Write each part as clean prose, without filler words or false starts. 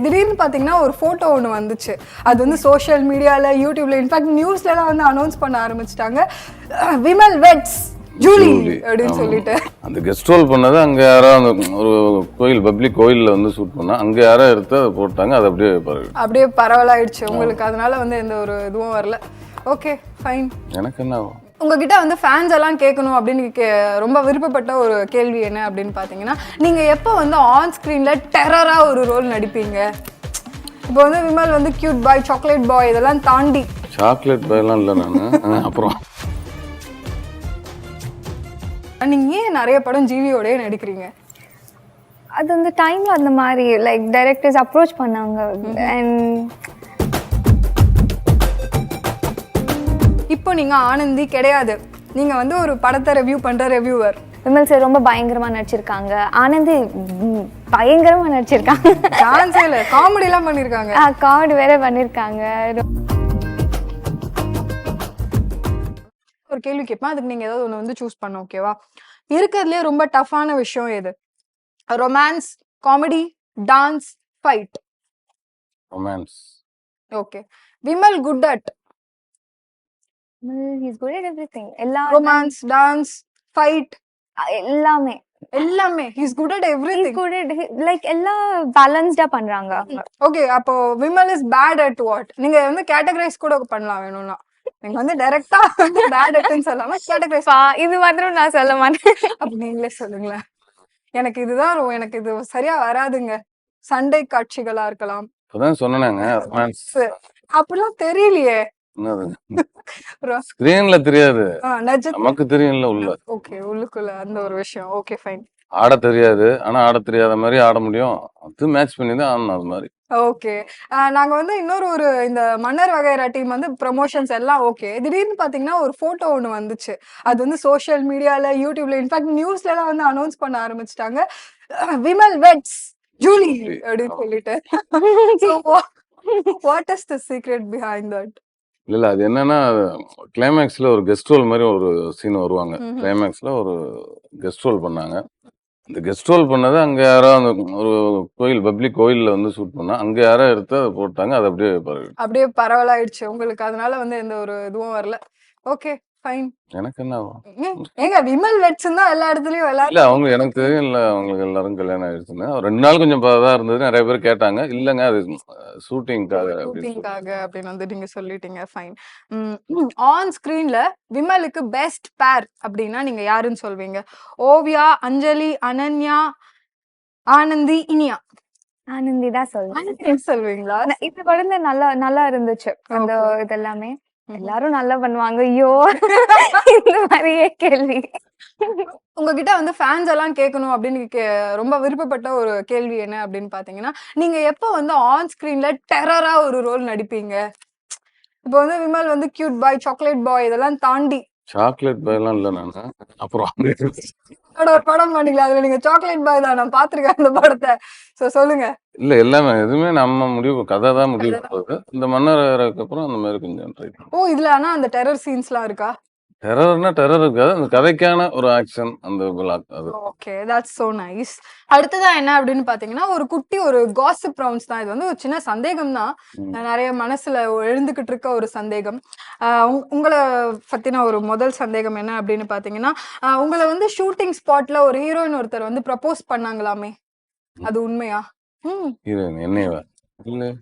திடீர்னு பார்த்தீங்கன்னா ஒரு ஃபோட்டோ ஒன்று வந்துச்சு. அது வந்து சோஷியல் மீடியாவில், யூடியூப்ல, இன்ஃபேக்ட் நியூஸ்லலாம் வந்து அனௌன்ஸ் பண்ண ஆரம்பிச்சிட்டாங்க. விமல் வெட்ஸ் ஜூலி அப்படின்னு சொல்லிட்டு. அந்த கெஸ்ட் ரோல் பண்ணது அங்கே யாரோ அந்த ஒரு கோயில் பப்ளிக் கோயிலில் வந்து ஷூட் பண்ணா அங்கே யாரோ எடுத்து அதை போட்டாங்க. அது அப்படியே பரவலாயிடுச்சு உங்களுக்கு. அதனால வந்து எந்த ஒரு இதுவும் வரல. Okay fine. எனக்கு என்ன உங்ககிட்ட வந்து ஃபேன்ஸ் எல்லாம் கேட்கணும் அப்படின்னு ரொம்ப விருப்பப்பட்ட ஒரு கேள்வி என்ன அப்படின்னு பார்த்தீங்கன்னா, நீங்கள் எப்போ வந்து ஆன் ஸ்க்ரீனில் டெரராக ஒரு ரோல் நடிப்பீங்க? இப்போ வந்து விமல் வந்து கியூட் பாய், சாக்லேட் பாய் இதெல்லாம் தாண்டி. சாக்லேட் பாய்லாம் இல்லை நான். அப்புறம் நீங்கள் ஏன் நிறைய படம் ஜிவியோடய நடிக்கிறீங்க? அது அந்த டைமில் அந்த மாதிரி லைக் டைரக்டர்ஸ் அப்ரோச் பண்ணாங்க. அண்ட் இப்போ நீங்கள் ஆனந்தி கிடையாது, நீங்கள் வந்து ஒரு படத்தை ரிவ்யூ பண்ணுற ரிவ்யூவர். விமல் சார் ரொம்ப பயங்கரமாக நடிச்சிருக்காங்க. ஆனந்தி பயங்கரமாக நடிச்சிருக்காங்க. டான்ஸே இல்லை, காமெடிலாம் பண்ணியிருக்காங்க. காமெடி வேற பண்ணியிருக்காங்க. ஒரு கேள்வி கேட்பேன், அதுக்கு நீங்கள் ஏதாவது ஒன்று வந்து சூஸ் பண்ண. ஓகேவா? இருக்கிறதுலே ரொம்ப டஃப்பான விஷயம் எது? Romance, comedy, dance, fight? Romance. Okay. Vimal good at? He's good at everything. எல்லா ரொமான்ஸ், டான்ஸ், ஃபைட் எல்லாமே எல்லாமே he's good at everything. good at like எல்லா பேலன்ஸ்டா பண்றாங்க. ஓகே, அப்போ Vimal is bad at what? நீங்க வந்து கேட்டகரைஸ் கூட பண்ணலாம் வேணும்னா. நீங்க வந்து டைரக்டா வந்து பேட் அட்னு சொல்லாம கேட்டகரைஸ். இது மாத்திரம் நான் சொல்ல மாட்டேன். அப்ப நீங்களே சொல்லுங்களேன். எனக்கு இதுதான் எனக்கு இது சரியா வராதுங்க. சண்டை காட்சிகளா இருக்கலாம். இப்பதான் சொன்னாங்க ரொமான்ஸ். அப்படிலாம் தெரியலையே. ஸ்கிரீன்ல தெரியாது, நமக்கு தெரியும்ல உள்ள. ஓகே, உள்ளுக்குள்ள அந்த ஒரு விஷயம். Okay fine. ஆட தெரியாது, ஆனா ஆட தெரியாத மாதிரி ஆட முடியும். அது மேட்ச் பண்ணி தான் ஆடணும் அது மாதிரி. ஓகே. நாங்க வந்து இன்னொரு ஒரு இந்த மன்னர் வகைரா டீம் வந்து ப்ரமோஷன்ஸ் எல்லாம் ஓகே. திடீர்னு பாத்தீங்கன்னா ஒரு போட்டோ ஒன்று வந்துச்சு. அது வந்து சோஷியல் மீடியால, யூடியூப்ல, இன்ஃபேக்ட் நியூஸ்லலாம் வந்து அனௌன்ஸ் பண்ண ஆரம்பிச்சிட்டாங்க. விமல் வெட்ஸ் ஜூலி அப்படின்னு சொல்லிட்டு. What is the secret behind that? இல்ல அது என்னன்னா, கிளைமேக்ஸ்ல ஒரு கெஸ்ட் ரோல் மாதிரி ஒரு சீன் வருவாங்க. கிளைமேக்ஸ்ல ஒரு கெஸ்ட் ரோல் பண்ணாங்க. அந்த கெஸ்ட் ரோல் பண்ணது அங்க யாரோ அந்த ஒரு கோயில் பப்ளிக் கோயில்ல வந்து ஷூட் பண்ணா அங்க யாரோ எடுத்து அதை போட்டாங்க. அது அப்படியே பரவலாயிடுச்சு உங்களுக்கு. அதனால வந்து எந்த ஒரு இதுவும் வரல. Okay fine. எனக்கு என்ன ஏங்க விமல் வெட்ஸ் தான் எல்லா இடத்துலயும் இல்ல அவங்க எனக்கு தெரியும். இல்ல அவங்களுக்கு எல்லாரும் கல்யாணம் ஆயிடுச்சுன்னு 2 நாள் கொஞ்சம் தான் இருந்தது. நிறைய பேர் கேட்டாங்க. இல்லங்க அது ஷூட்டிங்காக அப்படின்னு வந்து நீங்க சொல்லிட்டீங்க. ஃபைன். ஆன் ஸ்கிரீன்ல விமலுக்கு பெஸ்ட் பேர் அப்படின்னா நீங்க யாருன்னு சொல்வீங்க? ஓவியா, அஞ்சலி, அனன்யா, ஆனந்தி, இனியா? ஆனந்தி தான் சொல்லுவேன். சொல்வீங்களா? இப்ப படத்துல நல்லா நல்லா இருந்துச்சு அந்த இதெல்லாமே. எல்லாரும் நல்லா பண்ணுவாங்க. ஐயோ இந்த மாதிரியே கேள்வி. உங்ககிட்ட வந்து ஃபேன்ஸ் எல்லாம் கேட்கணும் அப்படின்னு ரொம்ப விருப்பப்பட்ட ஒரு கேள்வி என்ன அப்படின்னு பாத்தீங்கன்னா, நீங்க எப்போ வந்து ஆன் ஸ்கிரீன்ல டெரரா ஒரு ரோல் நடிப்பீங்க? இப்போ வந்து விமல் வந்து கியூட் பாய், சாக்லேட் பாய் இதெல்லாம் தாண்டி. சாக்லேட் பாய்லாம் இல்ல நானு. அப்புறம் ஒரு படம் பண்ணீங்களா? அதுல நீங்க சாக்லேட் பாய் தான், நான் பாத்திருக்கேன் அந்த படத்தை. சொல்லுங்க. இல்ல எல்லாமே எதுவுமே நம்ம முடிவு கதை தான் முடிவு போகுது. இந்த மன்னர் அப்புறம் அந்த மாதிரி கொஞ்சம் ட்ரை. இதுல ஆனா அந்த டெரர் சீன்ஸ்லாம் இருக்கா? டெரர்னா டெரர் இருக்காது, அந்த கதைக்கான ஒரு ஆக்ஷன் அந்த அது. Okay, that's so nice. அடுத்ததா என்ன அப்படின்னு பாத்தீங்கன்னா, ஒரு குட்டி ஒரு காசிப் ரவுண்ட்ஸ் தான். இது வந்து ஒரு சின்ன சந்தேகம் தான், நிறைய மனசுல எழுந்துகிட்டு இருக்க ஒரு சந்தேகம். உங்களை பத்தின ஒரு முதல் சந்தேகம் என்ன அப்படின்னு பாத்தீங்கன்னா, உங்களை வந்து ஷூட்டிங் ஸ்பாட்ல ஒரு ஹீரோயின் ஒருத்தர் வந்து ப்ரப்போஸ் பண்ணாங்களாமே, அது உண்மையா? ஹீரோயின் என்னையவா? இல்ல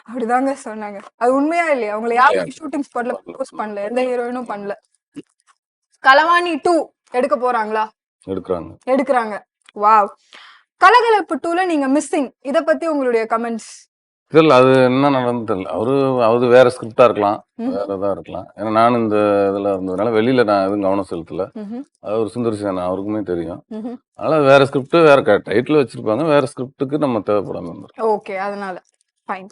அப்படிதாங்க சொன்னாங்க. அது உண்மையா இல்லையா? அவங்களை யாரும் ஷூட்டிங் ஸ்பாட்ல ப்ரப்போஸ் பண்ணல, எந்த ஹீரோயினும் பண்ணல. களவாணி 2 எடுக்க போறாங்களா? எடுக்கறாங்க. வாவ். கலகலப்பு 2ல நீங்க மிஸ்ஸிங், இத பத்தி உங்களுடைய கமெண்ட்ஸ்? தெரியல, அது என்ன நடந்து தெரியல. அவரு வேற ஸ்கிரிப்டா இருக்கலாம், வேற ஏதா இருக்கலாம். ஏன்னா நானும் இந்த இதுல இருந்ததுனால வெளியில நான் எதுவும் கவனம் செலுத்தல. அது ஒரு சுந்தரிசேனா அவருக்குமே தெரியும். அதனால வேற ஸ்கிரிப்ட் வேற டைட்டில் வச்சிருப்பாங்க, வேற ஸ்கிரிப்டுக்கு நம்ம தேவைப்படாம இருந்திருக்கோம். ஓகே, அதனால ஃபைன்.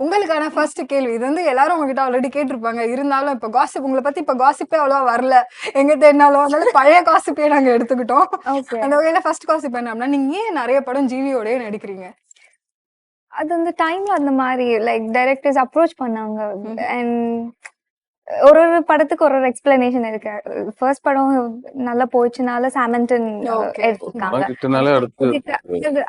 உங்களுக்கான ஃபர்ஸ்ட் கேள்வி, இது வந்து எல்லாரும் உங்ககிட்ட ஆல்ரெடி கேட்டிருப்பாங்க. இருந்தாலும் இப்ப காசிப் உங்களை பத்தி இப்ப காசிப்பே அவ்வளவா வரல எங்க தேடினாலும், அதனால பழைய காசிப்பே நாங்க எடுத்துக்கிட்டோம். அந்த வகையில ஃபர்ஸ்ட் காசிப் என்ன அப்படின்னா, நீங்க ஏன் நிறைய படம் ஜிவியோடய நடிக்கிறீங்க? அது அந்த டைம்ல அந்த மாதிரி லைக் டைரக்டர்ஸ் அப்ரோச் பண்ணாங்க. அண்ட் ஒரு படத்துக்கு ஒரு எக்ஸ்பிளனேஷன் இருக்கு. ஃபர்ஸ்ட் படம் நல்லா போச்சுனால சாமண்டன் எடுத்துட்டாங்க.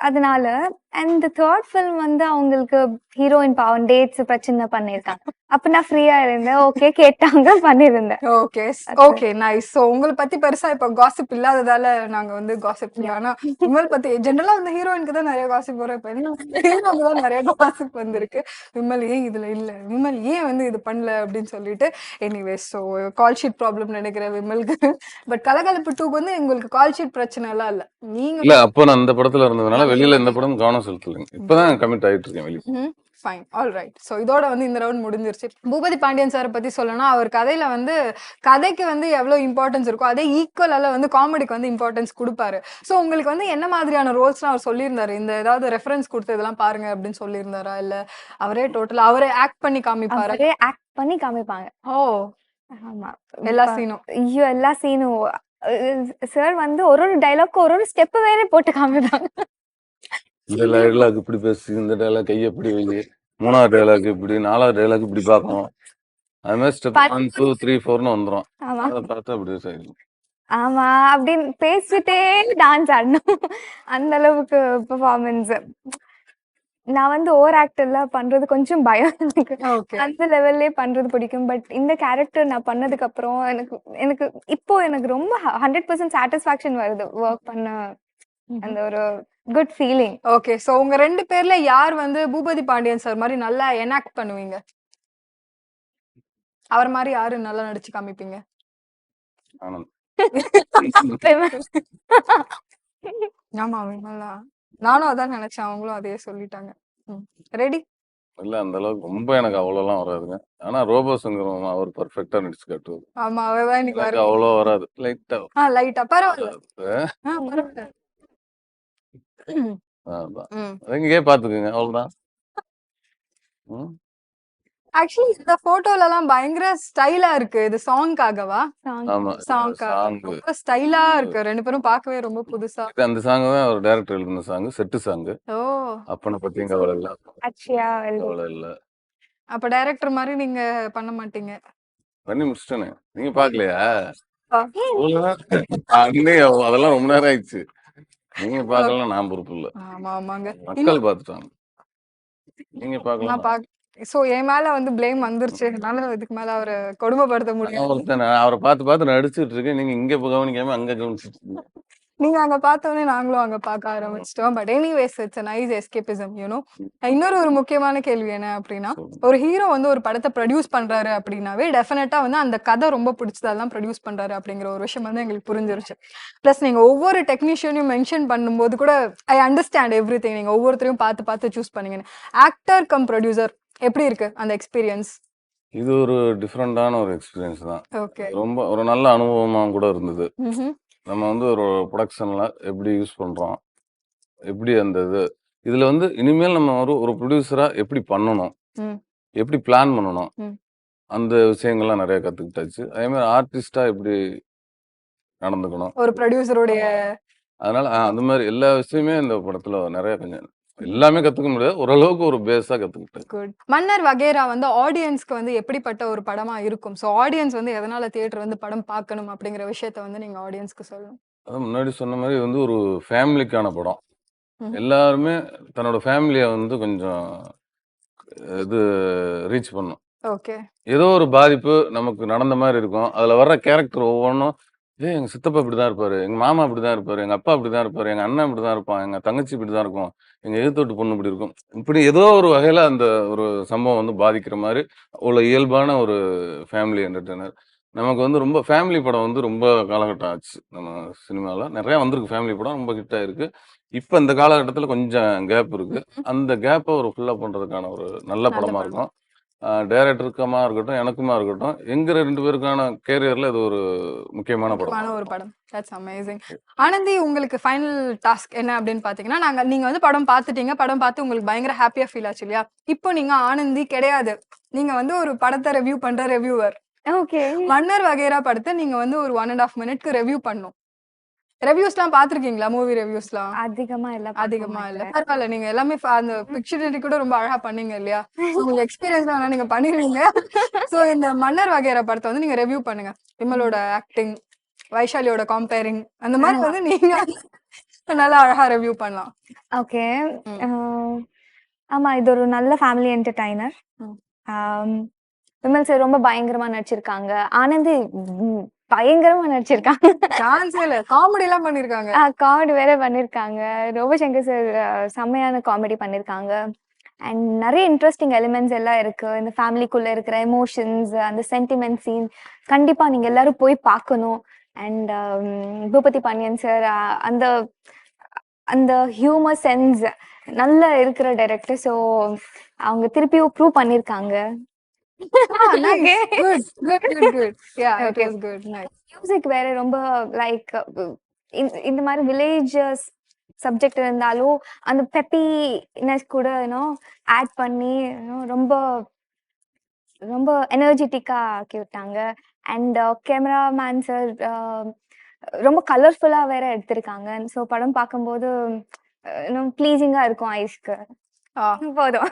அதனால அண்ட் தேர்ட் ஃபிலிம் வந்து அவங்களுக்கு ஹீரோயின் பாவம் டேட்ஸ் பிரச்சனை பண்ணியிருக்காங்க. அப்ப நான் ஃப்ரீயா இருந்தேன். ஓகே கேட்டாங்க, பண்ணியிருந்தேன். Okay okay nice. ஸோ உங்களை பத்தி பெருசா இப்போ காசிப் இல்லாததால நாங்க வந்து காசிப் ஆனா விமல் பத்தி ஜென்ரலா வந்து ஹீரோயினுக்கு தான் நிறைய காசிப் வரும். இப்போ ஹீரோக்கு தான் நிறைய காசிப் வந்திருக்கு. விமல் ஏன் இதுல இல்ல, விமல் ஏன் வந்து இது பண்ணல அப்படின்னு சொல்லிட்டு. Anyway so call sheet problem நினைக்கிறேன் விமலுக்கு. பட் கலகலப்பு 2 வந்து உங்களுக்கு கால் ஷீட் பிரச்சனை எல்லாம் இல்ல. நீங்க இல்ல அப்போ நான் அந்த படத்துல இருந்ததுனால வெளியில இந்த படம் கவனம் செலுத்தலைங்க. இப்பதான் கமிட் ஆயிட்டு இருக்கேன் வெளியே. Fine all right. ஸோ இதோட வந்து இந்த ரவுண்ட் முடிஞ்சிருச்சு. பூபதி பாண்டியன் சாரை பத்தி சொல்லணும்னா அவர் கதையில வந்து கதைக்கு வந்து எவ்வளோ இம்பார்ட்டன்ஸ் இருக்கோ அதே ஈக்குவலால வந்து காமெடிக்கு வந்து இம்பார்ட்டன்ஸ் கொடுப்பாரு. ஸோ உங்களுக்கு வந்து என்ன மாதிரியான ரோல்ஸ்லாம் அவர் சொல்லியிருந்தாரு, இந்த ஏதாவது ரெஃபரன்ஸ் கொடுத்து இதெல்லாம் பாருங்க அப்படின்னு சொல்லியிருந்தாரா, இல்ல அவரே டோட்டலா அவரே ஆக்ட் பண்ணி காமிப்பாரு? அவரே ஆக்ட் பண்ணி காமிப்பாங்க. ஓ ஆமா, எல்லா சீனும். ஐயோ எல்லா சீனும் சார் வந்து ஒரு ஒரு டைலாக் ஒரு ஒரு ஸ்டெப் வேற போட்டு காமிப்பாங்க. இந்த டைலாக் இப்படி பேசு, இந்த டைலாக் கையை இப்படி வை, மூணாவது டைலாக் இப்படி, நாலாவது டைலாக் இப்படி பார்க்கணும். அது மாதிரி ஸ்டெப் 1 2 3 4ன்னு வந்துடும். ஆமா அதை பார்த்தா அப்படி செய்யணும். ஆமா அப்படின்னு பேசிட்டே டான்ஸ் ஆடணும். அந்த அளவுக்கு பெர்ஃபார்மன்ஸ். நான் வந்து ஓவர் ஆக்ட் எல்லாம் பண்றது கொஞ்சம் பயம் எனக்கு. ஓகே அந்த லெவல்லே பண்றது பிடிக்கும். பட் இந்த கேரக்டர் நான் பண்ணதுக்கு அப்புறம் எனக்கு எனக்கு இப்போ எனக்கு ரொம்ப 100% சாட்டிஸ்ஃபேக்ஷன் வருது ஒர்க் பண்ண. அந்த ஒரு குட் ஃபீலிங். ஓகே. ஸோ உங்க 2 பேர்ல யார் வந்து பூபதி பாண்டியன் சார் மாதிரி நல்லா எனாக்ட் பண்ணுவீங்க? அவர் மாதிரி யாரு நல்லா நடிச்சு காமிப்பீங்க? ஆனந்த். ஆமா விமலா. நானும் அதான் நினைச்சேன், அவங்களும் அதையே சொல்லிட்டாங்க. ரெடி? இல்ல அந்த அளவுக்கு ரொம்ப எனக்கு அவ்வளோலாம் வராதுங்க. ஆனா ரோபோ சங்கரம் அவர் பர்ஃபெக்டா நடிச்சு காட்டுவார். ஆமா அவதான் இன்னைக்கு எனக்கு வரும். அவ்வளோ வராது, லைட்டா லைட்டா பரவாயில்ல. பரவாயில்ல. அதான். ம். இங்கேயே பாத்துக்குங்க, அவ்வளவுதான். ம். ஆக்சுவலி இந்த போட்டோல எல்லாம் பயங்கர ஸ்டைலா இருக்கு. இது சாங்காகவா? ஆமா சாங்காக சாங். ரொம்ப ஸ்டைலா இருக்கு. 2 பேரும் பார்க்கவே ரொம்ப புதுசா. அந்த சாங் தான் ஒரு டைரக்டர் எழுதின சாங், செட்டு சாங். ஓ அப்பனை பத்தியும் கவலை இல்ல, அக்ஷயா கவலை இல்ல. அப்ப டைரக்டர் மாதிரி நீங்க பண்ண மாட்டீங்க. பண்ணி முடிச்சிட்டேனே, நீங்க பாக்கலையா? ஆ. அன்னைக்கு அதெல்லாம் ரொம்ப நேரம் ஆயிடுச்சு. நீங்க பாக்கலாம், நான் பொறுப்பு இல்ல. ஆமா ஆமாங்க. மக்கள் பாத்துட்டாங்க, நீங்க நான் பாக்கலாம். பாக் சோ என் மேல வந்து ப்ளேம் வந்துருச்சு. என்னால இதுக்கு மேல அவரை கொடுமைப்படுத்த முடியாது. நான் ஒருத்தன் அவரை பார்த்து பார்த்து நடிச்சிட்டு இருக்கேன், நீங்க இங்க கவனிக்காம அங்க கவனிச்சிட்டு இருக்கீங்க. நீங்க அங்க பார்த்தோன்னே நாங்களும் அங்க பார்க்க ஆரம்பிச்சிட்டோம். But anyways it's nice escapism you know. இன்னொரு ஒரு முக்கியமான கேள்வி என்ன அப்படின்னா, ஒரு ஹீரோ வந்து ஒரு படத்தை ப்ரொடியூஸ் பண்றாரு அப்படின்னாவே டெஃபினட்டா வந்து அந்த கதை ரொம்ப பிடிச்சதெல்லாம் ப்ரொடியூஸ் பண்றாரு அப்படிங்கிற ஒரு விஷயம் வந்து எங்களுக்கு புரிஞ்சிருச்சு. பிளஸ் நீங்க ஒவ்வொரு டெக்னீஷியனையும் மென்ஷன் பண்ணும்போது கூட ஐ அண்டர்ஸ்டாண்ட் எவ்ரி திங். நீங்க ஒவ்வொருத்தரையும் பார்த்து பார்த்து சூஸ் பண்ணீங்கன்னு. ஆக்டர் கம் ப்ரொடியூசர் எப்படி இருக்கு அந்த எக்ஸ்பீரியன்ஸ்? இது ஒரு டிஃப்ரெண்டான ஒரு எக்ஸ்பீரியன்ஸ் தான். ஓகே. ரொம்ப ஒரு நல்ல அனுபவமா கூட இருந்தது. நம்ம வந்து ஒரு ப்ரொடக்ஷன்ல எப்படி யூஸ் பண்றோம், எப்படி அந்த இதுல வந்து இனிமேல் நம்ம ஒரு ப்ரொடியூசரா எப்படி பண்ணணும், எப்படி பிளான் பண்ணணும், அந்த விஷயங்கள்லாம் நிறைய கத்துக்கிட்டாச்சு. அதே மாதிரி ஆர்டிஸ்டா எப்படி நடந்துக்கணும் ஒரு ப்ரொடியூசருடைய. அதனால அந்த மாதிரி எல்லா விஷயமே இந்த படத்துல நிறைய கொஞ்சம் எல்லாமே கத்துக்க முடியாது, ஓரளவுக்கு ஒரு பேஸா கத்துக்கிட்டேன். குட். மன்னர் வகேரா வந்து ஆடியன்ஸ்க்கு வந்து எப்படிப்பட்ட ஒரு படமா இருக்கும்? ஸோ ஆடியன்ஸ் வந்து எதனால தியேட்டர் வந்து படம் பார்க்கணும் அப்படிங்கிற விஷயத்த வந்து நீங்க ஆடியன்ஸ்க்கு சொல்லணும். அதான் முன்னாடி சொன்ன மாதிரி வந்து ஒரு ஃபேமிலிக்கான படம். எல்லாருமே தன்னோட ஃபேமிலியை வந்து கொஞ்சம் இது ரீச் பண்ணும். ஓகே. ஏதோ ஒரு பாதிப்பு நமக்கு நடந்த மாதிரி இருக்கும். அதுல வர்ற கேரக்டர் ஒவ்வொன்றும், எங்க சித்தப்பா இப்படிதான் இருப்பாரு, எங்க மாமா இப்படிதான் இருப்பாரு, எங்க அப்பா இப்படிதான் இருப்பாரு, எங்க அண்ணன் இப்படிதான் இருப்பான், எங்க தங்கச்சி இப்படிதான் இருக்கும், எங்க எதிர்த்தோட்டு பொண்ணு இப்படி இருக்கும். இப்படி ஏதோ ஒரு வகையில அந்த ஒரு சம்பவம் வந்து பாதிக்கிற மாதிரி அவ்வளோ இயல்பான ஒரு ஃபேமிலி என்டர்டெய்னர். நமக்கு வந்து ரொம்ப ஃபேமிலி படம் வந்து ரொம்ப காலகட்டம் ஆச்சு. நம்ம சினிமால நிறைய வந்திருக்கு ஃபேமிலி படம், ரொம்ப ஹிட் ஆயிருக்கு. இப்ப இந்த காலகட்டத்துல கொஞ்சம் கேப் இருக்கு. அந்த கேப்பை ஒரு ஃபுல்லா பண்றதுக்கான ஒரு நல்ல படமா இருக்கும். டைரக்டருக்குமா இருக்கட்டும், எனக்குமா இருக்கட்டும், எங்க 2 பேருக்கான கேரியர்ல இது ஒரு முக்கியமான படம். ஒரு படம். That's amazing. ஆனந்தி, உங்களுக்கு ஃபைனல் டாஸ்க் என்ன அப்படின்னு பாத்தீங்கன்னா, நீங்க வந்து படம் பார்த்துட்டீங்க. படம் பார்த்து உங்களுக்கு பயங்கர ஹாப்பியா ஃபீல் ஆச்சு இல்லையா? இப்போ நீங்க ஆனந்தி கிடையாது. நீங்க வந்து ஒரு படத்தை ரிவ்யூ பண்ற ரிவ்யூவர். ஓகே. மன்னர் வகேரா படத்தை நீங்க வந்து ஒரு 1.5 மினிட்க்கு ரிவ்யூ பண்ணும். ரிவ்யூஸ்லாம் பாத்திருக்கீங்களா? மூவி ரிவ்யூஸ்லாம் அதிகமா அதிகமா இல்ல. பரவாயில்ல, நீங்க எல்லாமே அந்த பிக்சரி கூட ரொம்ப அழகா பண்ணீங்க இல்லையா? உங்களுக்கு எக்ஸ்பீரியன்ஸ் வேணா நீங்க பண்ணிருவீங்க. சோ இந்த மன்னர் வகேரா படத்தை வந்து நீங்க ரிவ்யூ பண்ணுங்க. விமலோட ஆக்டிங், வைஷாலியோட கம்பேரிங், அந்த மாதிரி வந்து நீங்க நல்லா அழகா ரிவ்யூ பண்ணலாம். ஓகே. ம். ஆமா, இது ஒரு நல்ல ஃபேமிலி என்டர்டைனர். ம். விமல் சார் ரொம்ப பயங்கரமா நடிச்சிருக்காங்க. ஆனந்தி ம், பயங்கரமா நடிச்சிருக்காங்க. சான்ஸே இல்ல. காமெடி எல்லாம் பண்ணிருக்காங்க. காமெடி வேற பண்ணிருக்காங்க. ரோபோசங்கர் சார் செம்மையான காமெடி பண்ணிருக்காங்க. அண்ட் நிறைய இன்ட்ரெஸ்டிங் எலிமெண்ட்ஸ் எல்லாம் இருக்கு. இந்த ஃபேமிலிக்குள்ள இருக்கிற எமோஷன்ஸ், அந்த சென்டிமெண்ட் சீன் கண்டிப்பா நீங்க எல்லாரும் போய் பார்க்கணும். அண்ட் பூபதி பாண்டியன் சார் அந்த அந்த ஹியூமர் சென்ஸ் நல்ல இருக்கிற டைரக்டர். ஸோ அவங்க திருப்பியும் ப்ரூவ் பண்ணிருக்காங்க. Nice. Good. Good. Yeah, it Okay. was good. Nice. Music வேற ரொம்ப லைக் இந்த மாதிரி வில்லேஜஸ் சப்ஜெக்ட் இருந்தாலும் அந்த பெப்பினஸ் கூட ஆட் பண்ணி ரொம்ப ரொம்ப எனர்ஜெட்டிக்கா ஆக்கி விட்டாங்க. அண்ட் கேமராமேன் சார் ரொம்ப கலர்ஃபுல்லா வேற எடுத்திருக்காங்க. ஸோ படம் பார்க்கும்போது இன்னும் ப்ளீசிங்கா இருக்கும் ஐஸ்க்கு. Ah. போதும்.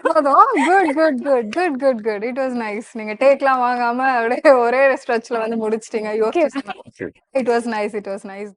Good. It was nice. நீங்க டேக்லாம் வாங்காம அப்படியே ஒரே ஸ்ட்ரெச்ல வந்து முடிச்சிட்டீங்க. யோசிச்சு. It was nice.